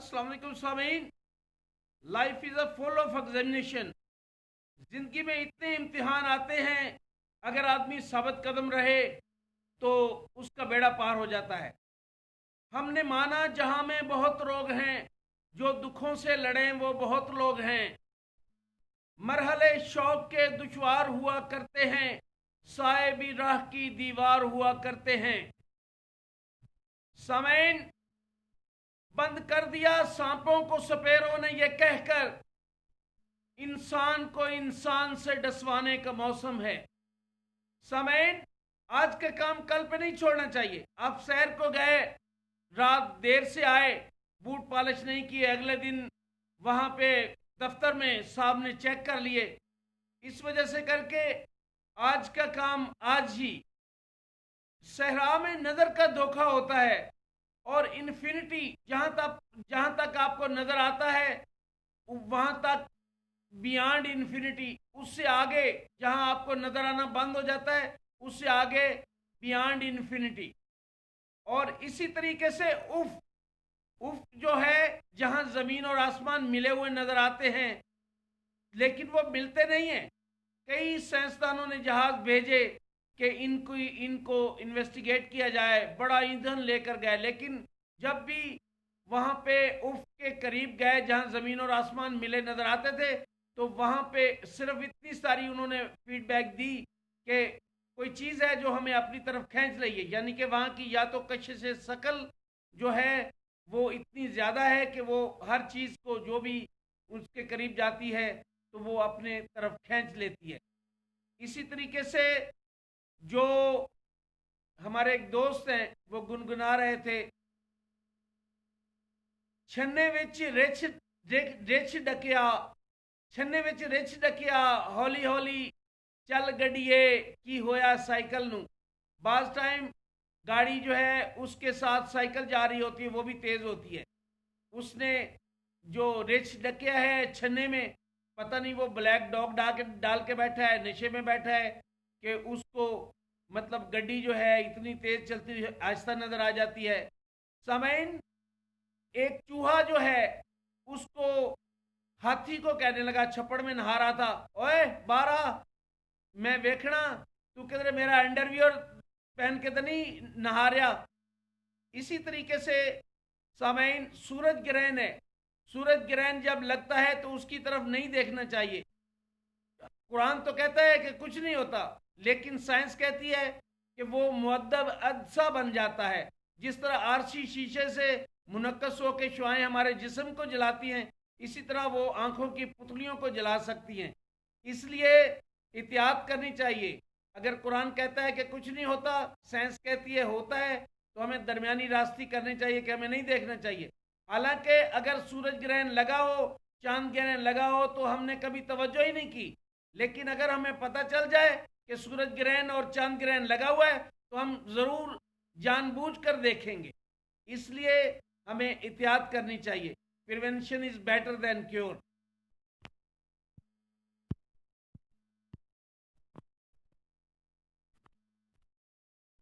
अस्सलाम वालेकुम सामीन। Life is a full of examination. ज़िंदगी में इतने इम्तिहान आते हैं, अगर आदमी साबित कदम रहे तो उसका बेड़ा पार हो जाता है। हमने माना जहां में बहुत लोग हैं, जो दुखों से लड़ें वो बहुत लोग हैं। मरहले शौक के दुश्वार हुआ करते हैं, साए भी राह की दीवार हुआ करते हैं। सामीन, बंद कर दिया सांपों को सपेरों ने यह कहकर, इंसान को इंसान से डसवाने का मौसम है। सामीन, आज का काम कल पे नहीं छोड़ना चाहिए। आप शहर को गए, रात देर से आए, बूट पॉलिश नहीं किए, अगले दिन वहां पे दफ्तर में साहब ने चेक कर लिए, इस वजह से करके आज का काम आज ही। सहरा में नजर का धोखा होता है, और इन्फिनिटी जहां तक आपको नजर आता है वहां तक बियॉन्ड इन्फिनिटी, उससे आगे जहां आपको नजर आना बंद हो जाता है उससे आगे बियॉन्ड इन्फिनिटी। और इसी तरीके से उफ उफ जो है, जहां जमीन और आसमान मिले हुए नजर आते हैं लेकिन वो मिलते नहीं हैं। कई साइंसदानों ने जहाज भेजे कि इनको इन्वेस्टिगेट किया जाए, बड़ा ईंधन लेकर गए, लेकिन जब भी वहां पे उफ के करीब गए जहां जमीन और आसमान मिले नजर आते थे, तो वहां पे सिर्फ इतनी सारी उन्होंने फीडबैक दी कि कोई चीज है जो हमें अपनी तरफ खींच रही है, यानी कि वहां की या तो कशिश शकल जो है वो इतनी ज्यादा है कि वो हर चीज को जो भी उसके करीब जाती है तो वो अपने तरफ खींच लेती है। इसी तरीके से जो हमारे एक दोस्त हैं वो गुनगुना रहे थे, छन्ने विच रिछ रिछ डकिया, छन्ने विच रिछ डकिया, हौली हौली चल गड्डिए की होया साइकिल नू। बाज टाइम गाड़ी जो है उसके साथ साइकिल जा रही होती है, वो भी तेज होती है। उसने जो रिछ डकिया है छन्ने में, पता नहीं वो ब्लैक डॉग डाल के बैठा है, नशे में बैठा है कि उसको मतलब गड्डी जो है इतनी तेज चलती आहिस्ता नजर आ जाती है। सामईन, एक चूहा जो है उसको हाथी को कहने लगा, छप्पड़ में नहा रहा था, ओए बारा मैं देखना तू किधर मेरा अंडरवियर पहन के तो नहीं नहा रहा। इसी तरीके से सामईन, सूरज ग्रहण है, सूरज ग्रहण जब लगता है तो उसकी तरफ नहीं देखना चाहिए। कुरान तो कहता है कि कुछ नहीं होता, लेकिन साइंस कहती है कि वो मुअद्दब अदसा बन जाता है। जिस तरह आरसी शीशे से मुनक्कस होकर शुआएं हमारे जिस्म को जलाती हैं, इसी तरह वो आंखों की पुतलियों को जला सकती हैं। इसलिए एहतियात करनी चाहिए। अगर कुरान कहता है कि कुछ नहीं होता, साइंस कहती है होता है, तो हमें दरमियानी रास्ती करनी चाहिए कि हमें नहीं देखना चाहिए। हालांकि अगर सूरज ग्रहण लगा हो, चांद ग्रहण लगा हो, तो हमने कभी तवज्जो ही नहीं की, लेकिन अगर हमें पता चल जाए कि सूरज ग्रहण और चांद ग्रहण लगा हुआ है तो हम जरूर जानबूझकर देखेंगे। इसलिए हमें एहतियात करनी चाहिए। Prevention is better than cure.